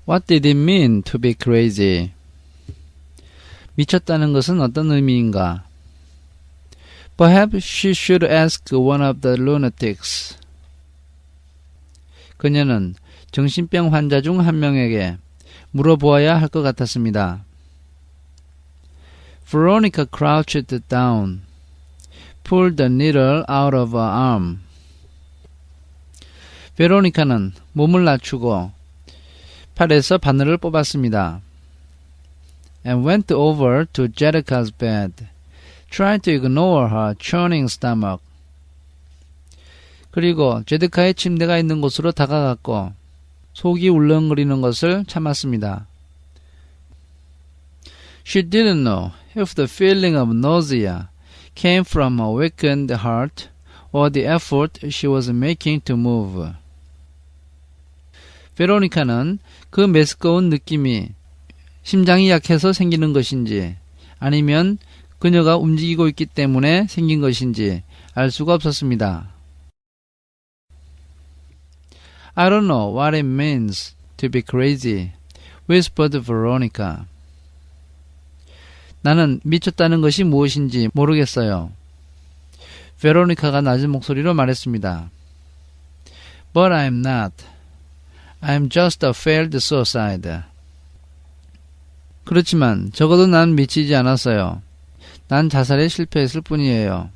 What did it mean to be crazy? 미쳤다는 것은 어떤 의미인가? Perhaps she should ask one of the lunatics. 그녀는 정신병 환자 중 한 명에게 물어보아야 할 것 같았습니다. Veronica crouched down, pulled the needle out of her arm. 베로니카는 몸을 낮추고 팔에서 바늘을 뽑았습니다. And went over to Jerica's bed, tried to ignore her churning stomach. 그리고 제드카의 침대가 있는 곳으로 다가갔고 속이 울렁거리는 것을 참았습니다. She didn't know if the feeling of nausea came from a weakened heart or the effort she was making to move. 베로니카는 그 메스꺼운 느낌이 심장이 약해서 생기는 것인지 아니면 그녀가 움직이고 있기 때문에 생긴 것인지 알 수가 없었습니다. I don't know what it means to be crazy, whispered Veronica. 나는 미쳤다는 것이 무엇인지 모르겠어요. 베로니카가 낮은 목소리로 말했습니다. But I'm not. I'm just a failed suicide. 그렇지만 적어도 난 미치지 않았어요. 난 자살에 실패했을 뿐이에요.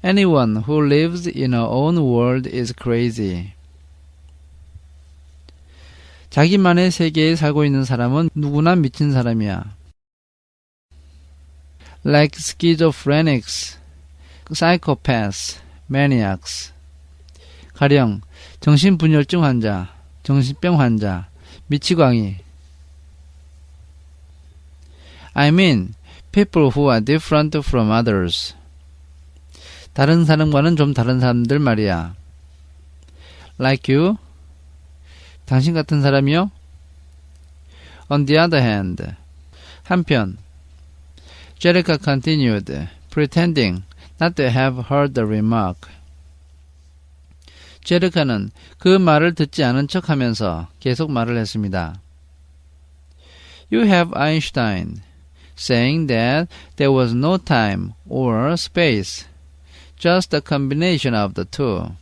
Anyone who lives in her own world is crazy. 자기만의 세계에 살고 있는 사람은 누구나 미친 사람이야. Like schizophrenics, psychopaths, maniacs. 가령 정신분열증 환자, 정신병 환자, 미치광이. I mean, people who are different from others. 다른 사람과는 좀 다른 사람들 말이야. Like you? 당신 같은 사람이요? On the other hand, 한편, Jerica continued, pretending not to have heard the remark. 제르카는 그 말을 듣지 않은 척하면서 계속 말을 했습니다. You have Einstein saying that there was no time or space, just a combination of the two.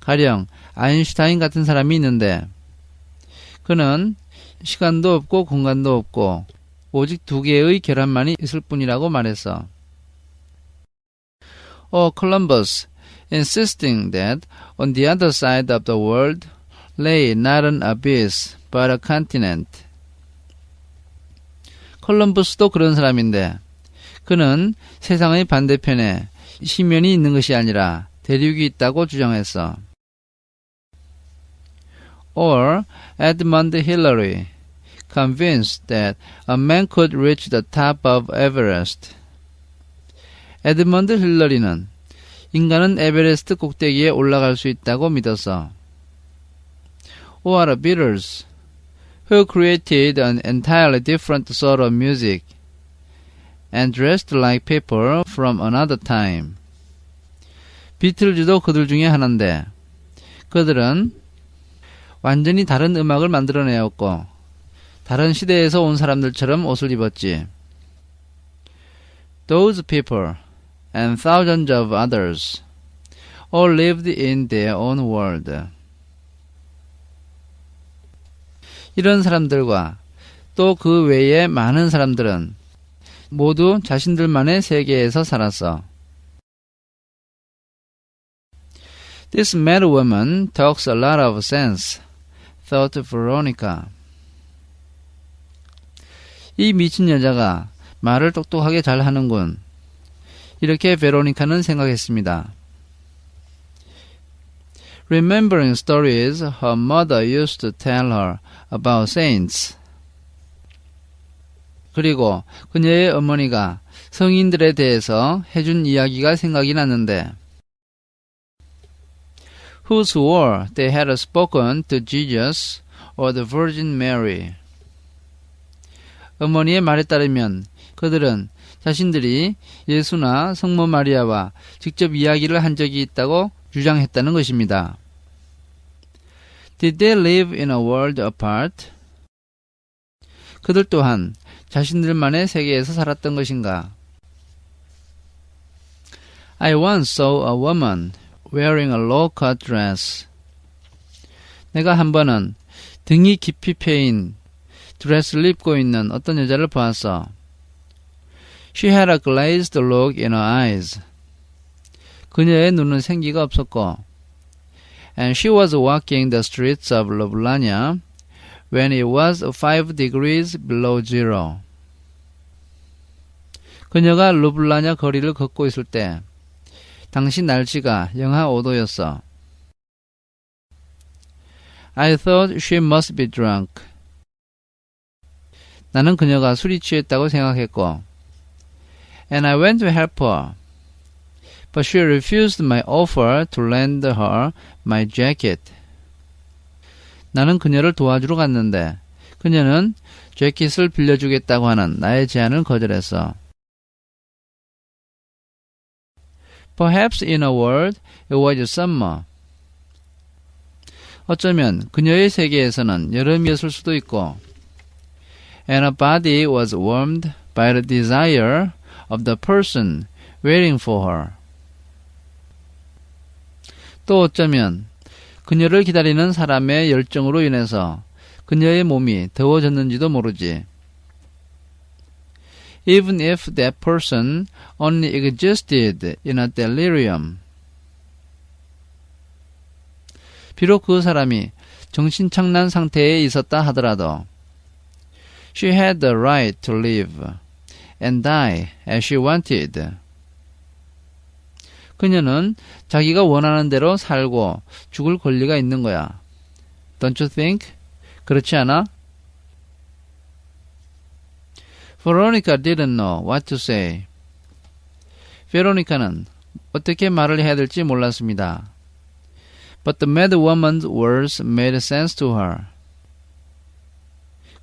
가령 아인슈타인 같은 사람이 있는데 그는 시간도 없고 공간도 없고 오직 두 개의 결합만이 있을 뿐이라고 말했어. Or Columbus insisting that on the other side of the world lay not an abyss but a continent. 콜럼버스도 그런 사람인데 그는 세상의 반대편에 심연이 있는 것이 아니라 대륙이 있다고 주장했어. Or Edmund Hillary, convinced that a man could reach the top of Everest. 에드먼드 힐러리는 인간은 에베레스트 꼭대기에 올라갈 수 있다고 믿었어. Or the Beatles, who created an entirely different sort of music and dressed like people from another time. 비틀즈도 그들 중에 하나인데 그들은 완전히 다른 음악을 만들어내었고 다른 시대에서 온 사람들처럼 옷을 입었지. Those people and thousands of others all lived in their own world. 이런 사람들과 또 그 외에 많은 사람들은 모두 자신들만의 세계에서 살았어. This mad woman talks a lot of sense, thought Veronica. 이 미친 여자가 말을 똑똑하게 잘 하는군. 이렇게 베로니카는 생각했습니다. Remembering stories her mother used to tell her about saints. 그리고 그녀의 어머니가 성인들에 대해서 해준 이야기가 생각이 났는데 who swore they had spoken to Jesus or the Virgin Mary. 어머니의 말에 따르면 그들은 자신들이 예수나 성모 마리아와 직접 이야기를 한 적이 있다고 주장했다는 것입니다. Did they live in a world apart? 그들 또한 자신들만의 세계에서 살았던 것인가? I once saw a woman wearing a low-cut dress. 내가 한 번은 등이 깊이 패인 드레스를 입고 있는 어떤 여자를 보았어. She had a glazed look in her eyes. 그녀의 눈은 생기가 없었고, and she was walking the streets of Ljubljana when it was 5 degrees below zero. 그녀가 르블라냐 거리를 걷고 있을 때 당시 날씨가 영하 5도였어. I thought she must be drunk. 나는 그녀가 술이 취했다고 생각했고, and I went to help her, but she refused my offer to lend her my jacket. 나는 그녀를 도와주러 갔는데 그녀는 재킷을 빌려주겠다고 하는 나의 제안을 거절했어. Perhaps in a word, it was summer. 어쩌면 그녀의 세계에서는 여름이었을 수도 있고, and her body was warmed by the desire of the person waiting for her. 또 어쩌면 그녀를 기다리는 사람의 열정으로 인해서 그녀의 몸이 더워졌는지도 모르지. Even if that person only existed in a delirium. 비록 그 사람이 정신착란 상태에 있었다 하더라도, she had the right to live and die as she wanted. 그녀는 자기가 원하는 대로 살고 죽을 권리가 있는 거야. Don't you think? 그렇지 않아? Veronica didn't know what to say. 베로니카는 어떻게 말을 해야 될지 몰랐습니다. But the mad woman's words made sense to her.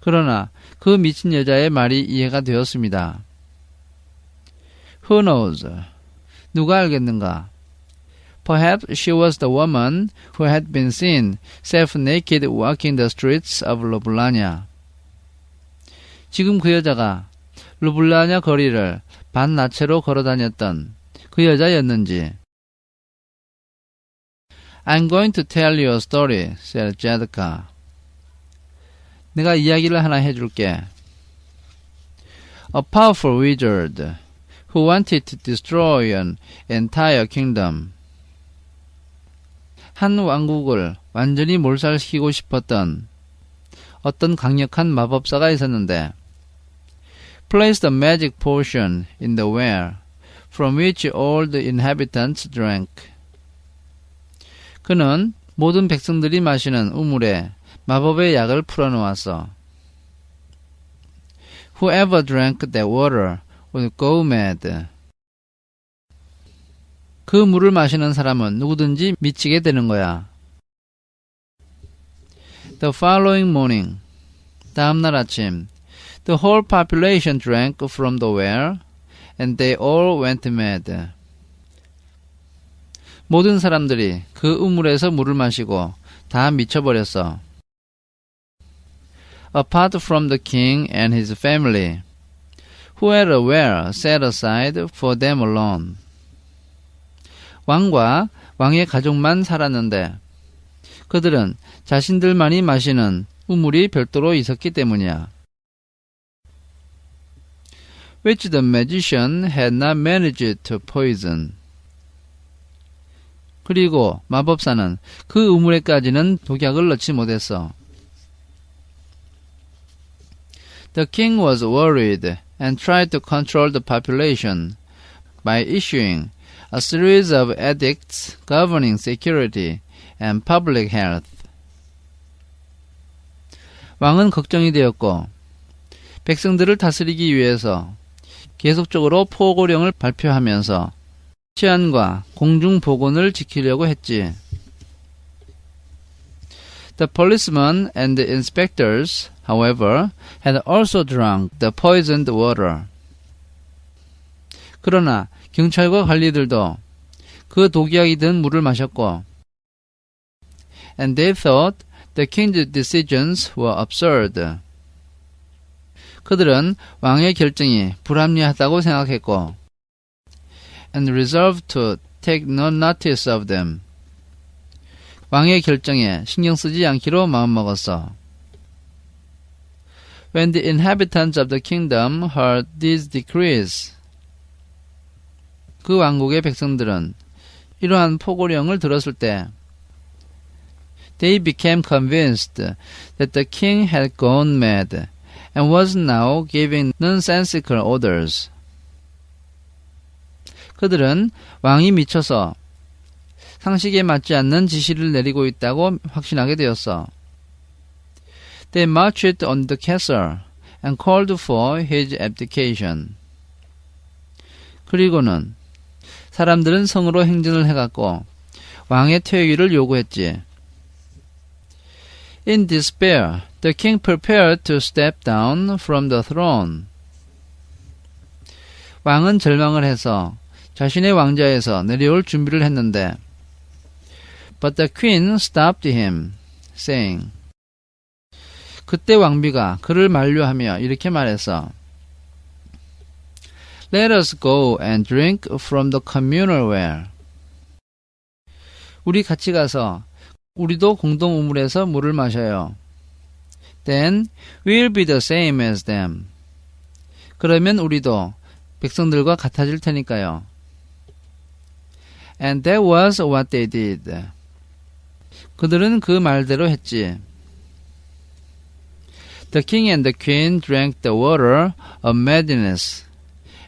그러나 그 미친 여자의 말이 이해가 되었습니다. Who knows? 누가 알겠는가? Perhaps she was the woman who had been seen self-naked walking the streets of Ljubljana. 지금 그 여자가 르블라냐 거리를 반나체로 걸어다녔던 그 여자였는지. I'm going to tell you a story, said Jadka. 내가 이야기를 하나 해줄게. A powerful wizard who wanted to destroy an entire kingdom. 한 왕국을 완전히 몰살시키고 싶었던 어떤 강력한 마법사가 있었는데, placed a magic potion in the well, from which all the inhabitants drank. 그는 모든 백성들이 마시는 우물에 마법의 약을 풀어놓았어. Whoever drank that water would go mad. 그 물을 마시는 사람은 누구든지 미치게 되는 거야. The following morning. 다음날 아침. The whole population drank from the well, and they all went mad. 모든 사람들이 그 우물에서 물을 마시고 다 미쳐버렸어. Apart from the king and his family, who had a well set aside for them alone. 왕과 왕의 가족만 살았는데 그들은 자신들만이 마시는 우물이 별도로 있었기 때문이야. Which the magician had not managed to poison. 그리고 마법사는 그 우물에까지는 독약을 넣지 못했어. The king was worried and tried to control the population by issuing a series of edicts governing security and public health. 왕은 걱정이 되었고 백성들을 다스리기 위해서 계속적으로 포고령을 발표하면서 치안과 공중보건을 지키려고 했지. The policemen and the inspectors, however, had also drunk the poisoned water. 그러나 경찰과 관리들도 그 독약이 든 물을 마셨고, and they thought the king's decisions were absurd. 그들은 왕의 결정이 불합리하다고 생각했고, and resolved to take no notice of them. 왕의 결정에 신경 쓰지 않기로 마음먹었어. When the inhabitants of the kingdom heard these decrees, 그 왕국의 백성들은 이러한 포고령을 들었을 때, they became convinced that the king had gone mad and was now giving nonsensical orders. 그들은 왕이 미쳐서 상식에 맞지 않는 지시를 내리고 있다고 확신하게 되었어. They marched on the castle and called for his abdication. 그리고는 사람들은 성으로 행진을 해갔고 왕의 퇴위를 요구했지. In despair, the king prepared to step down from the throne. 왕은 절망을 해서 자신의 왕좌에서 내려올 준비를 했는데, but the queen stopped him, saying, 그때 왕비가 그를 만류하며 이렇게 말했어. Let us go and drink from the communal well. 우리 같이 가서 우리도 공동 우물에서 물을 마셔요. Then we'll be the same as them. 그러면 우리도 백성들과 같아질 테니까요. And that was what they did. 그들은 그 말대로 했지. The king and the queen drank the water of madness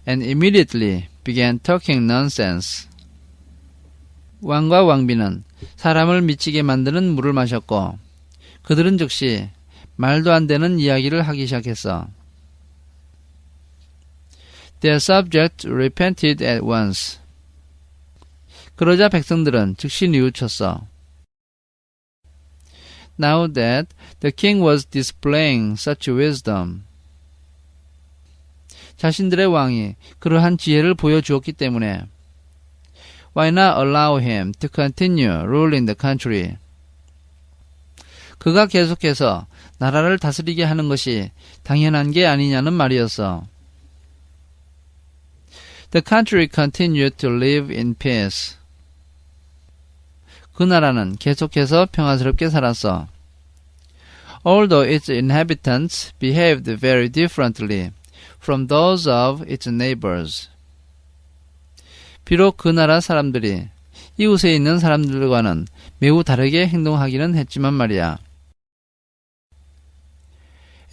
and immediately began talking nonsense. 왕과 왕비는 사람을 미치게 만드는 물을 마셨고 그들은 즉시 말도 안 되는 이야기를 하기 시작했어. Their subjects repented at once. 그러자 백성들은 즉시 뉘우쳤어. Now that the king was displaying such wisdom. 자신들의 왕이 그러한 지혜를 보여주었기 때문에 Why not allow him to continue ruling the country? 그가 계속해서 나라를 다스리게 하는 것이 당연한 게 아니냐는 말이었어. The country continued to live in peace. 그 나라는 계속해서 평화스럽게 살았어. Although its inhabitants behaved very differently from those of its neighbors. 비록 그 나라 사람들이 이웃에 있는 사람들과는 매우 다르게 행동하기는 했지만 말이야.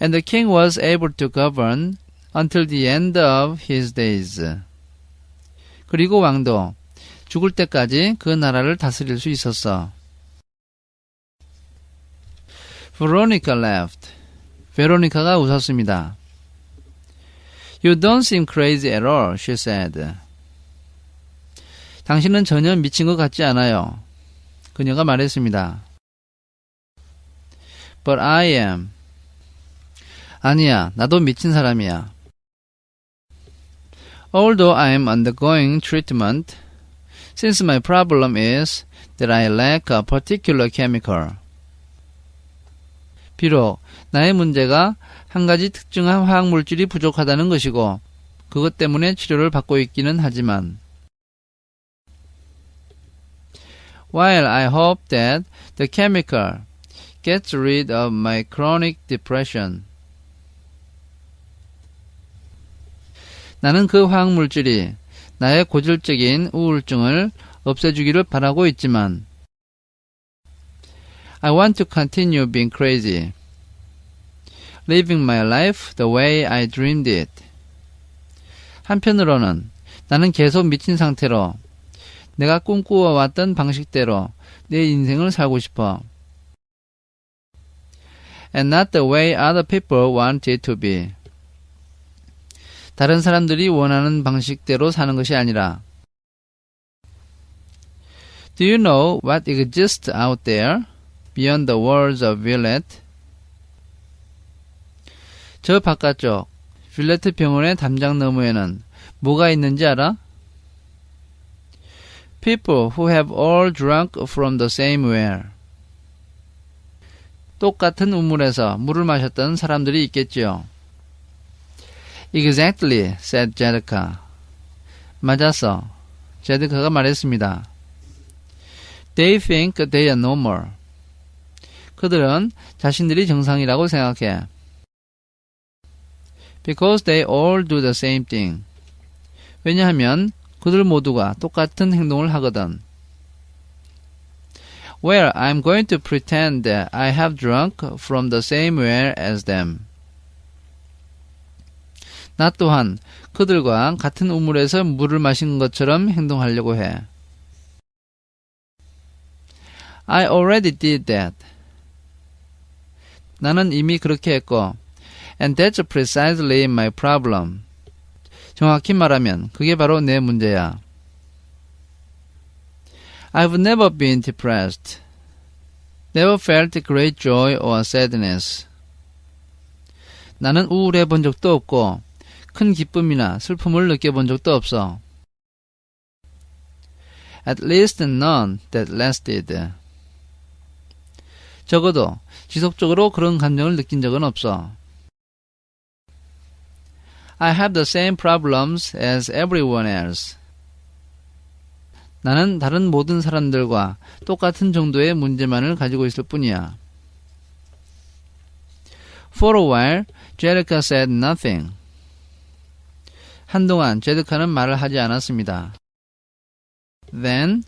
And the king was able to govern until the end of his days. 그리고 왕도 죽을 때까지 그 나라를 다스릴 수 있었어. Veronica laughed. 베로니카가 웃었습니다. You don't seem crazy at all, she said. 당신은 전혀 미친 것 같지 않아요. 그녀가 말했습니다. But I am. 아니야, 나도 미친 사람이야. Although I am undergoing treatment, since my problem is that I lack a particular chemical. 비록 나의 문제가 한 가지 특정한 화학물질이 부족하다는 것이고 그것 때문에 치료를 받고 있기는 하지만 While I hope that the chemical gets rid of my chronic depression. 나는 그 화학물질이 나의 고질적인 우울증을 없애주기를 바라고 있지만 I want to continue being crazy, living my life the way I dreamed it. 한편으로는 나는 계속 미친 상태로 내가 꿈꾸어왔던 방식대로 내 인생을 살고 싶어. And not the way other people want it to be. 다른 사람들이 원하는 방식대로 사는 것이 아니라 Do you know what exists out there beyond the walls of Villette? 저 바깥쪽 빌레트 병원의 담장 너머에는 뭐가 있는지 알아? People who have all drunk from the same well. 똑같은 우물에서 물을 마셨던 사람들이 있겠지요. Exactly, said Jessica. 맞았어. 제드카가 말했습니다. They think they are normal. 그들은 자신들이 정상이라고 생각해. Because they all do the same thing. 왜냐하면 그들 모두가 똑같은 행동을 하거든. Well, I'm going to pretend that I have drunk from the same well as them. 나 또한 그들과 같은 우물에서 물을 마신 것처럼 행동하려고 해. I already did that. 나는 이미 그렇게 했고, and that's precisely my problem. 정확히 말하면 그게 바로 내 문제야. I've never been depressed. Never felt great joy or sadness. 나는 우울해 본 적도 없고 큰 기쁨이나 슬픔을 느껴본 적도 없어. At least none that lasted. 적어도 지속적으로 그런 감정을 느낀 적은 없어. I have the same problems as everyone else. 나는 다른 모든 사람들과 똑같은 정도의 문제만을 가지고 있을 뿐이야. For a while, Jessica said nothing. 한동안 제드카는 말을 하지 않았습니다. Then,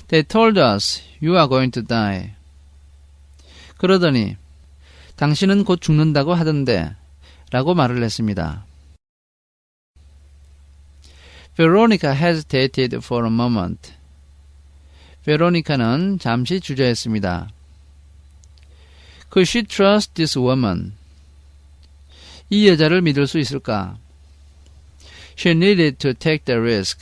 they told us you are going to die. 그러더니 당신은 곧 죽는다고 하던데 라고 말을 했습니다. Veronica hesitated for a moment. 베로니카는 잠시 주저했습니다. Could she trust this woman? 이 여자를 믿을 수 있을까? She needed to take the risk.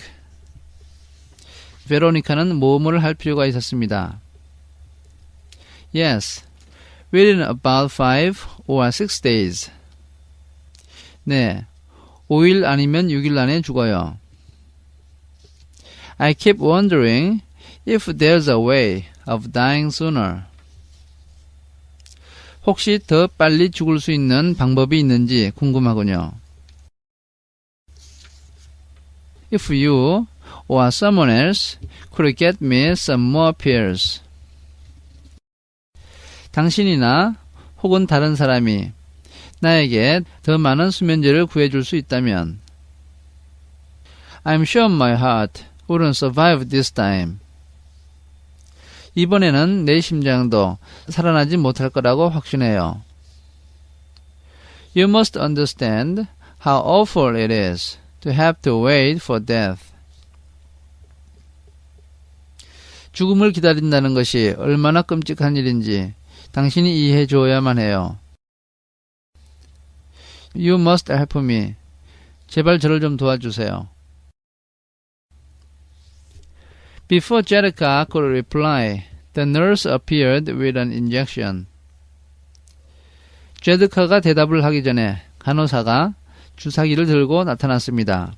베로니카는 모험을 할 필요가 있었습니다. Yes, within about 5 or 6 days. 네, 5일 아니면 6일 안에 죽어요. I keep wondering if there's a way of dying sooner. 혹시 더 빨리 죽을 수 있는 방법이 있는지 궁금하군요. If you or someone else could get me some more pills. 당신이나 혹은 다른 사람이 나에게 더 많은 수면제를 구해줄 수 있다면 I'm sure my heart wouldn't survive this time. 이번에는 내 심장도 살아나지 못할 거라고 확신해요. You must understand how awful it is to have to wait for death. 죽음을 기다린다는 것이 얼마나 끔찍한 일인지 당신이 이해해 주어야만 해요. You must help me. 제발 저를 좀 도와주세요. Before Jessica could reply, the nurse appeared with an injection. 제드카가 대답을 하기 전에 간호사가 주사기를 들고 나타났습니다.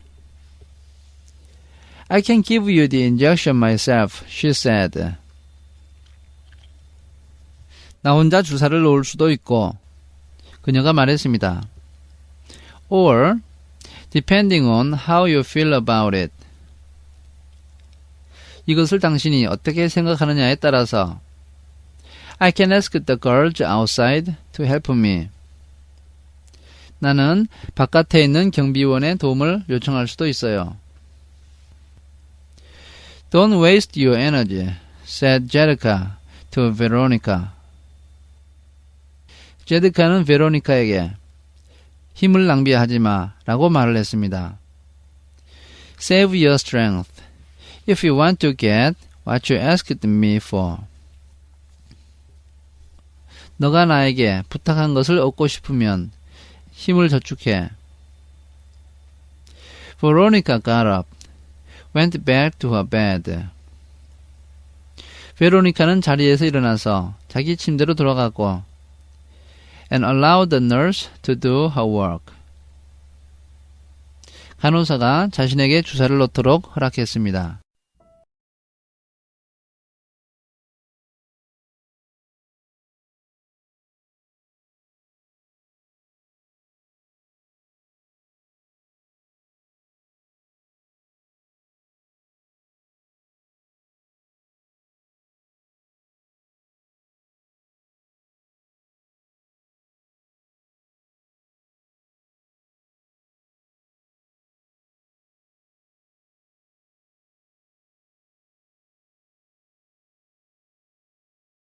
I can give you the injection myself, she said. 나 혼자 주사를 놓을 수도 있고, 그녀가 말했습니다. Or, depending on how you feel about it. 이것을 당신이 어떻게 생각하느냐에 따라서 I can ask the girls outside to help me. 나는 바깥에 있는 경비원의 도움을 요청할 수도 있어요. Don't waste your energy, said Jessica to Veronica. 제드카는 베로니카에게 힘을 낭비하지 마 라고 말을 했습니다. Save your strength. If you want to get what you asked me for. 너가 나에게 부탁한 것을 얻고 싶으면 힘을 저축해. Veronica got up, went back to her bed. 베로니카는 자리에서 일어나서 자기 침대로 돌아갔고 and allowed the nurse to do her work. 간호사가 자신에게 주사를 놓도록 허락했습니다.